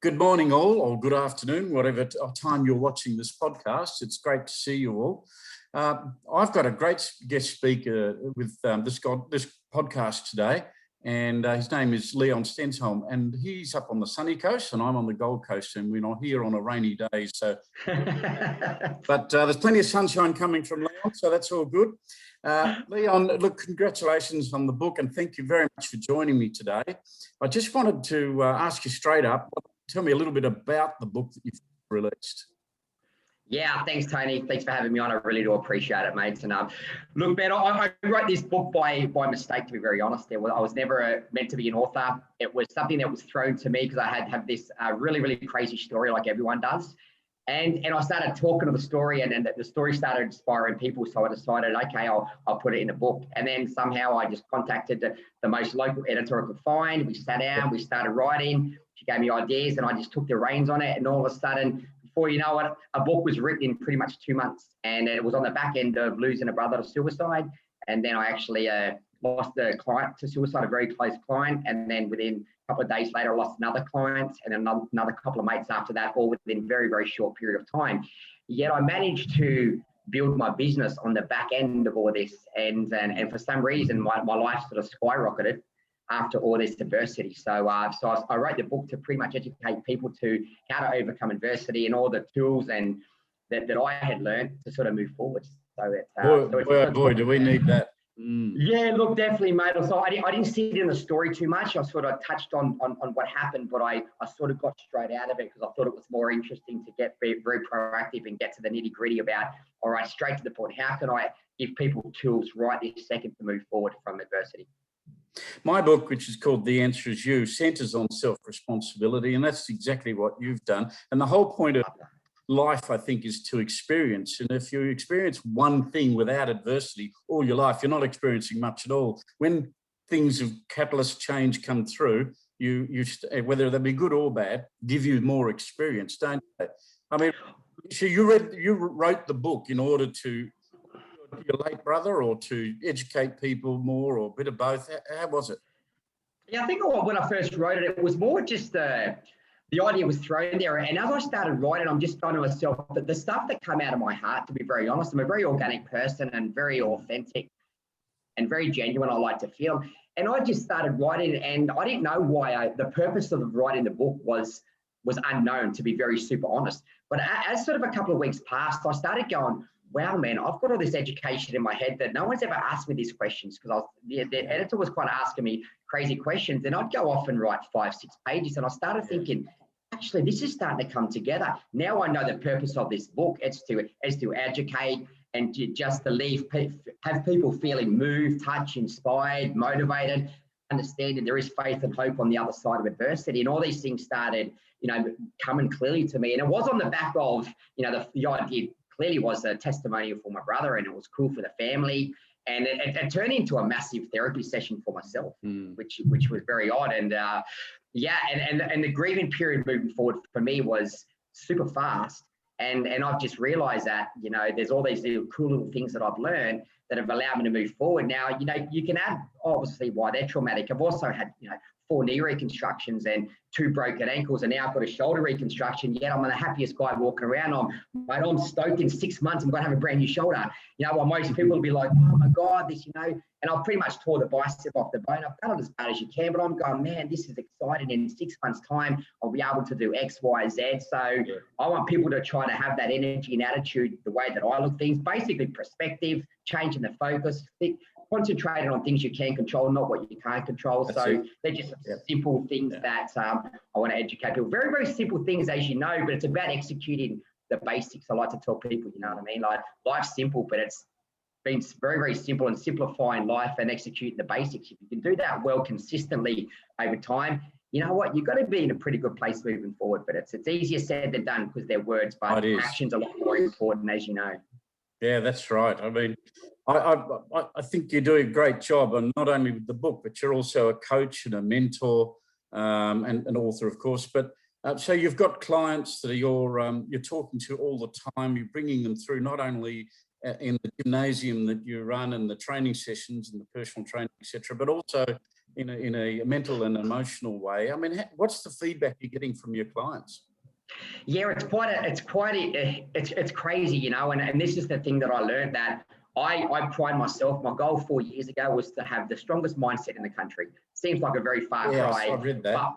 Good morning, all, or good afternoon, whatever time you're watching this podcast. It's great to see you all. I've got a great guest speaker with this podcast today, and his name is Leon Stensholm, and he's up on the sunny coast, and I'm on the Gold Coast, and we're not here on a rainy day. So, but there's plenty of sunshine coming from Leon, so that's all good. Leon, look, congratulations on the book, and thank you very much for joining me today. I just wanted to ask you straight up. Tell me a little bit about the book that you've released. Yeah, thanks, Tony. Thanks for having me on. I really do appreciate it, mate. And look, man, I wrote this book by mistake, to be very honest. I was never meant to be an author. It was something that was thrown to me because I have this really crazy story, like everyone does. And I started talking to the story, and then the story started inspiring people. So I decided, okay, I'll put it in a book. And then somehow I just contacted the most local editor I could find. We sat down, we started writing. She gave me ideas, and I just took the reins on it. And all of a sudden, before you know it, a book was written in pretty much 2 months. And it was on the back end of losing a brother to suicide. And then I actually lost a client to suicide, a very close client. And then within a couple of days later, I lost another client and another couple of mates after that, all within a very short period of time. Yet I managed to build my business on the back end of all this. And for some reason, my life sort of skyrocketed after all this adversity. So I wrote the book to pretty much educate people to how to overcome adversity and all the tools and that I had learned to sort of move forward. So boy, do we need that. Yeah, look, definitely, mate. So I didn't see it in the story too much. I sort of touched on what happened, but I sort of got straight out of it because I thought it was more interesting to be very proactive and get to the nitty gritty about, all right, straight to the point. How can I give people tools right this second to move forward from adversity? My book, which is called The Answer Is You, centers on self-responsibility, and that's exactly what you've done. And the whole point of life, I think, is to experience. And if you experience one thing without adversity all your life, you're not experiencing much at all. When things of catalyst change come through, you whether they be good or bad, give you more experience, don't they? I mean, so you wrote the book in order to your late brother, or to educate people more, or a bit of both? How was it? Yeah, I think when I first wrote it, it was more just the idea was thrown there. And as I started writing, I'm just finding myself that the stuff that came out of my heart, to be very honest, I'm a very organic person and very authentic and very genuine. I like to feel. And I just started writing, and I didn't know why the purpose of writing the book was unknown, to be very super honest. But as sort of a couple of weeks passed, I started going, wow, man, I've got all this education in my head that no one's ever asked me these questions, because the editor was kind of asking me crazy questions, and I'd go off and write 5-6 pages. And I started thinking, actually, this is starting to come together. Now I know the purpose of this book. It's to educate and to just have people feeling moved, touched, inspired, motivated, understanding there is faith and hope on the other side of adversity. And all these things started, coming clearly to me. And it was on the back of, the idea clearly was a testimonial for my brother, and it was cool for the family. And it turned into a massive therapy session for myself, which was very odd. And and the grieving period moving forward for me was super fast. And I've just realized that, there's all these cool little things that I've learned that have allowed me to move forward. Now, you can add obviously why they're traumatic. I've also had, 4 knee reconstructions and 2 broken ankles, and now I've got a shoulder reconstruction. Yet I'm the happiest guy walking around. I'm stoked. In 6 months I'm going to have a brand new shoulder. While most people will be like, oh my God, this, and I've pretty much tore the bicep off the bone. I've done it as bad as you can, but I'm going, man, this is exciting. In 6 months' time, I'll be able to do X, Y, Z. So I want people to try to have that energy and attitude, the way that I look at things, basically perspective, changing the focus, concentrating on things you can control, not what you can't control. So they're just simple things that I want to educate people. Very, very simple things, as you know, but it's about executing the basics. I like to tell people, you know what I mean? Like, life's simple, but it's been very, very simple, and simplifying life and executing the basics. If you can do that well consistently over time, you know what? You've got to be in a pretty good place moving forward. But it's easier said than done, because they're words, but actions are a lot more important, as you know. Yeah, that's right. I mean, I think you're doing a great job, and not only with the book, but you're also a coach and a mentor, and an author, of course. But so you've got clients that you're talking to all the time. You're bringing them through not only in the gymnasium that you run and the training sessions and the personal training, etc., but also in a mental and emotional way. I mean, what's the feedback you're getting from your clients? Yeah, it's crazy, you know, and this is the thing that I learned, that I pride myself. My goal 4 years ago was to have the strongest mindset in the country. Seems like a very far cry. I read that.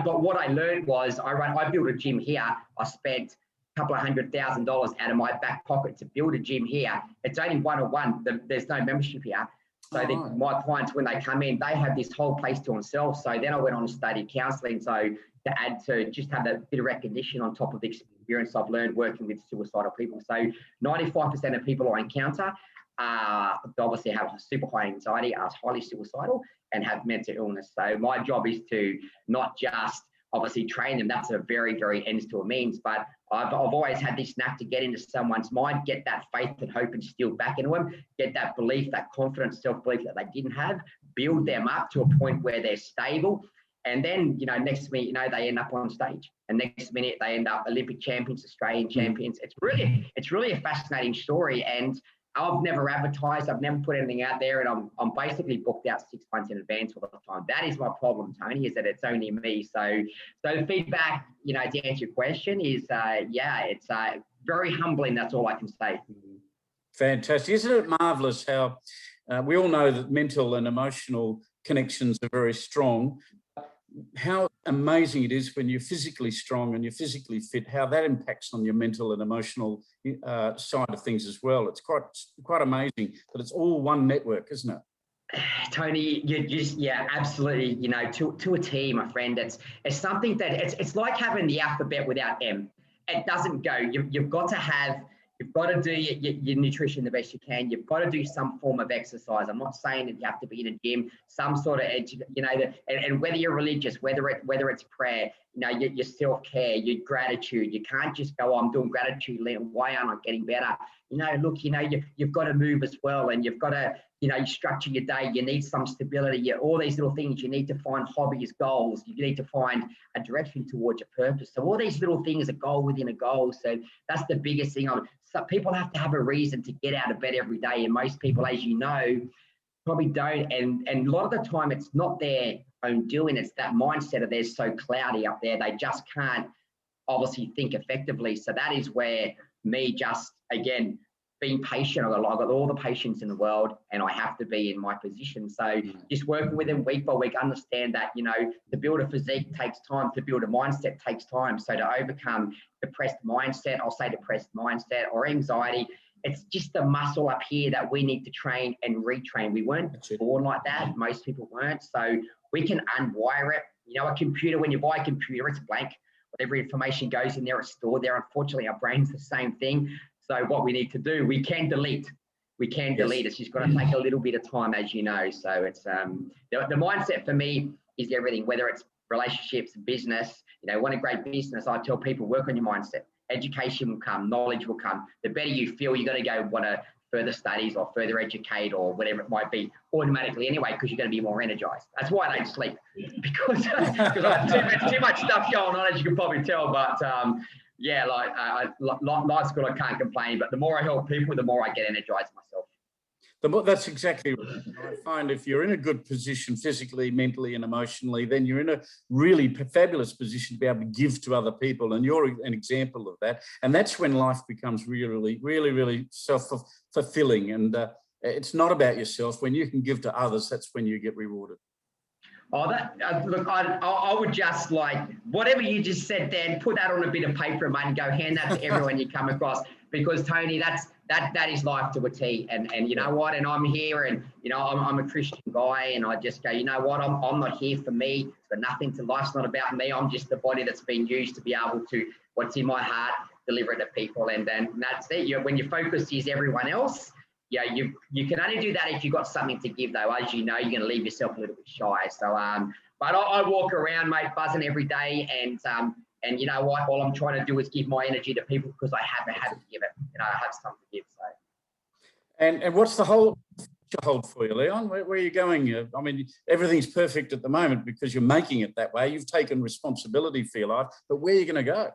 But what I learned was I built a gym here. I spent a couple of $100,000 out of my back pocket to build a gym here. It's only one-on-one. There's no membership here. So my clients, when they come in, they have this whole place to themselves. So then I went on to study counselling. So to add to just have a bit of recognition on top of the experience I've learned working with suicidal people. So 95% of people I encounter obviously have super high anxiety, are highly suicidal, and have mental illness. So my job is to not just obviously train them. That's a very, very ends to a means. But I've always had this knack to get into someone's mind, get that faith and hope instilled back into them, get that belief, that confidence, self-belief that they didn't have, build them up to a point where they're stable. And then, you know, next minute, you know, they end up on stage, and next minute they end up Olympic champions, Australian champions. It's really a fascinating story. And I've never advertised, I've never put anything out there, and I'm basically booked out 6 months in advance all the time. That is my problem, Tony, is that it's only me. So the feedback, you know, to answer your question is, it's very humbling. That's all I can say. Fantastic. Isn't it marvellous how we all know that mental and emotional connections are very strong? How amazing it is when you're physically strong and you're physically fit, how that impacts on your mental and emotional side of things as well. It's quite amazing that it's all one network, isn't it? Tony, you just, absolutely, you know, to a T, my friend. It's something that it's like having the alphabet without M. It doesn't go. You've got to do your nutrition the best you can. You've got to do some form of exercise. I'm not saying that you have to be in a gym, some sort of, you know, and whether you're religious, whether it's prayer, you know, your self-care, your gratitude. You can't just go, I'm doing gratitude, why aren't I getting better? You know, look, you know, you've got to move as well, and you've got to, you know, you structure your day. You need some stability. All these little things. You need to find hobbies, goals. You need to find a direction towards your purpose. So all these little things, a goal within a goal. So that's the biggest thing. So people have to have a reason to get out of bed every day, and most people, as you know, probably don't. And a lot of the time, it's not their own doing. It's that mindset of theirs so cloudy up there. They just can't obviously think effectively. So that is where me just, again, being patient. I've got all the patience in the world, and I have to be in my position. So just working with them week by week, understand that, you know, to build a physique takes time, to build a mindset takes time. So to overcome depressed mindset, I'll say depressed mindset or anxiety, it's just the muscle up here that we need to train and retrain. We weren't born like that. Most people weren't. So we can unwire it. You know, a computer, when you buy a computer, it's blank. Whatever information goes in there, it's stored there. Unfortunately, our brain's the same thing. So what we need to do, we can delete. It's just going to take a little bit of time, as you know. So it's the mindset for me is everything, whether it's relationships, business. You know, want a great business, I tell people, work on your mindset. Education will come, knowledge will come. The better you feel, you're going to go want to further studies or further educate or whatever it might be automatically anyway, because you're going to be more energized. That's why I don't sleep, because I have too much stuff going on, as you can probably tell. But life's good. I can't complain. But the more I help people, the more I get energized myself. That's exactly right. I find if you're in a good position physically, mentally, and emotionally, then you're in a really fabulous position to be able to give to other people. And you're an example of that. And that's when life becomes really, really, really self-fulfilling. And it's not about yourself. When you can give to others, that's when you get rewarded. Oh, look, I would just, like, whatever you just said, Dan, put that on a bit of paper, mate, and go hand that to everyone you come across. Because Tony, that is life to a T. And you know what? And I'm here, and you know, I'm a Christian guy, and I just go, you know what? I'm not here for me. It's got nothing to. Life's not about me. I'm just the body that's been used to be able to, what's in my heart, deliver it to people. And that's it. When your focus is everyone else, yeah, you can only do that if you've got something to give, though. As you know, you're going to leave yourself a little bit shy. So, but I walk around, mate, buzzing every day, and you know what? All I'm trying to do is give my energy to people, because I have to give it. You know, I have something to give. So. And what's the whole future hold for you, Leon? Where are you going? I mean, everything's perfect at the moment because you're making it that way. You've taken responsibility for your life, but where are you going to go?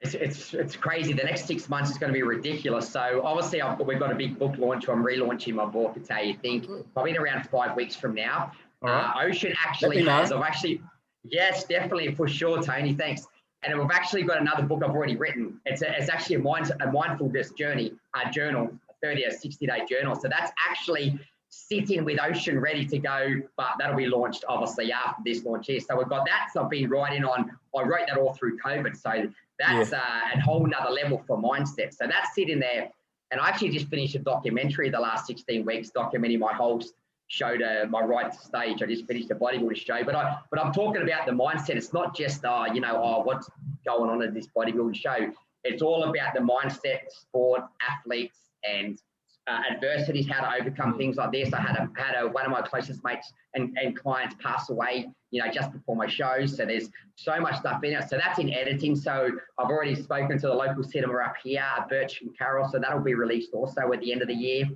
It's crazy. The next 6 months is going to be ridiculous. So obviously we've got a big book launch. I'm relaunching my book. It's How You Think, probably in around 5 weeks from now. All right. Ocean actually has. Yes, definitely, for sure, Tony. Thanks. And we've actually got another book I've already written. It's actually a mindfulness journey, journal, a 30 or 60-day journal. So that's actually sitting with Ocean ready to go, but that'll be launched obviously after this launch here. So we've got that. So I've been writing on, I wrote that all through COVID. So that's a whole nother level for mindset. So that's sitting there. And I actually just finished a documentary the last 16 weeks documenting my whole show to my right to stage. I just finished a bodybuilding show, but I'm talking about the mindset. It's not just what's going on in this bodybuilding show. It's all about the mindset, sport, athletes, and adversities, how to overcome things like this. I had one of my closest mates and clients pass away, just before my shows. So there's so much stuff in it. So that's in editing. So I've already spoken to the local cinema up here, Birch and Carroll. So that'll be released also at the end of the year.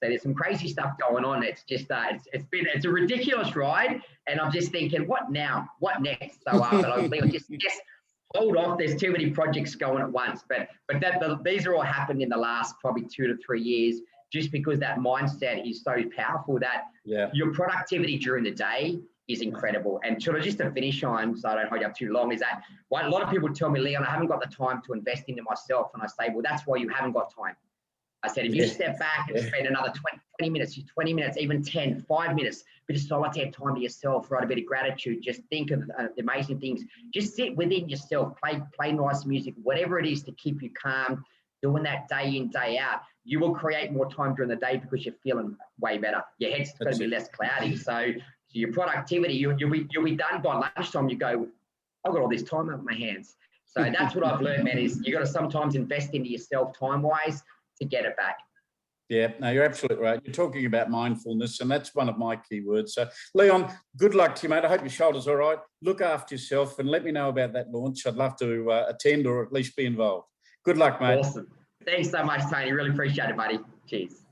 So there's some crazy stuff going on. It's just it's a ridiculous ride, and I'm just thinking, what now? What next? So but I'll just hold off. There's too many projects going at once. But these are all happened in the last probably 2 to 3 years, just because that mindset is so powerful that your productivity during the day is incredible. And sort of just to finish on, so I don't hold you up too long, is that a lot of people tell me, Leon, I haven't got the time to invest into myself. And I say, well, that's why you haven't got time. I said, if you step back and spend another 20 minutes, even 10, 5 minutes, bit of solitaire time to yourself, write a bit of gratitude, just think of the amazing things. Just sit within yourself, play nice music, whatever it is to keep you calm, doing that day in, day out. You will create more time during the day because you're feeling way better. Your head's going to be less cloudy. So your productivity, you'll be done by lunchtime. You go, I've got all this time on my hands. So that's what I've learned, man, is you got to sometimes invest into yourself time-wise to get it back. Yeah, no, you're absolutely right. You're talking about mindfulness, and that's one of my key words. So, Leon, good luck to you, mate. I hope your shoulder's all right. Look after yourself and let me know about that launch. I'd love to attend or at least be involved. Good luck, mate. Awesome. Thanks so much, Tony. Really appreciate it, buddy. Cheers.